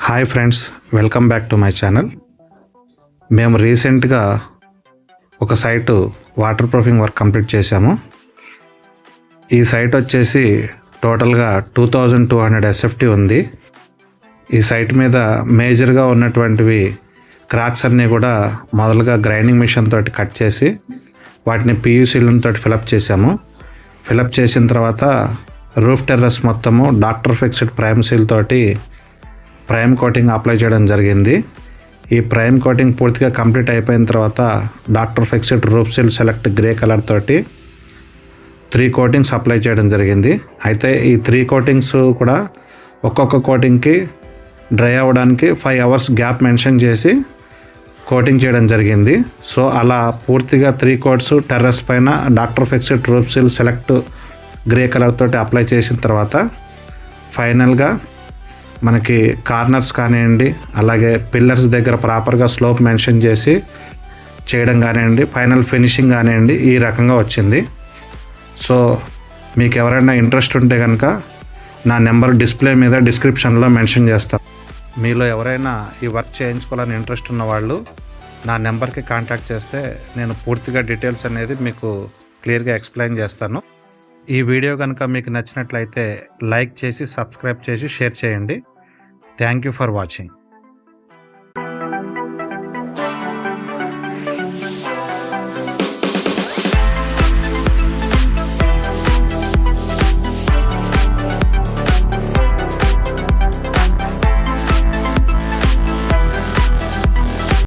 Hi friends, welcome back to my channel. మేము రీసెంట్గా ఒక site water proofing work complete చేశాము. ఈ సైట్ వచ్చేసి టోటల్గా 2200 SFT ఉంది. ఈ సైట్ మీద మేజర్గా ఉన్నటువంటివి క్రాక్స్ అన్నీ కూడా మొదలుగా గ్రైండింగ్ మిషన్ తోటి కట్ చేసి వాటిని PUCలతో ఫిలప్ చేశాము. ఫిలప్ చేసిన తర్వాత రూఫ్ టెర్రస్ మొత్తము డాక్టర్ ఫిక్స్డ్ ప్రైమ్ సీల్ తోటి ప్రైమ్ కోటింగ్ అప్లై చేయడం జరిగింది. ఈ ప్రైమ్ కోటింగ్ పూర్తిగా కంప్లీట్ అయిపోయిన తర్వాత doctor fixed roof seal select grey colour తోటి 3 కోటింగ్స్ అప్లై చేయడం జరిగింది. అయితే ఈ 3 కోటింగ్స్ కూడా ఒక్కొక్క కోటింగ్కి డ్రై అవ్వడానికి 5 అవర్స్ గ్యాప్ మెన్షన్ చేసి కోటింగ్ చేయడం జరిగింది. సో అలా పూర్తిగా 3 కోట్స్ టెర్రస్ పైన doctor fixed roof seal select grey colour తోటి అప్లై చేసిన తర్వాత ఫైనల్గా మనకి కార్నర్స్ కానివ్వండి, అలాగే పిల్లర్స్ దగ్గర ప్రాపర్గా స్లోప్ మెన్షన్ చేసి చేయడం కానివ్వండి, ఫైనల్ ఫినిషింగ్ కానివ్వండి, ఈ రకంగా వచ్చింది. సో మీకు ఎవరైనా ఇంట్రెస్ట్ ఉంటే కనుక నా నెంబర్ డిస్ప్లే మీద డిస్క్రిప్షన్లో మెన్షన్ చేస్తాను. మీలో ఎవరైనా ఈ వర్క్ చేయించుకోవాలని ఇంట్రెస్ట్ ఉన్న వాళ్ళు నా నెంబర్కి కాంటాక్ట్ చేస్తే నేను పూర్తిగా డీటెయిల్స్ అనేది మీకు క్లియర్గా ఎక్స్ప్లెయిన్ చేస్తాను. ఈ వీడియో కనుక మీకు నచ్చినట్లయితే లైక్ చేసి సబ్స్క్రైబ్ చేసి షేర్ చేయండి. Thank you for watching.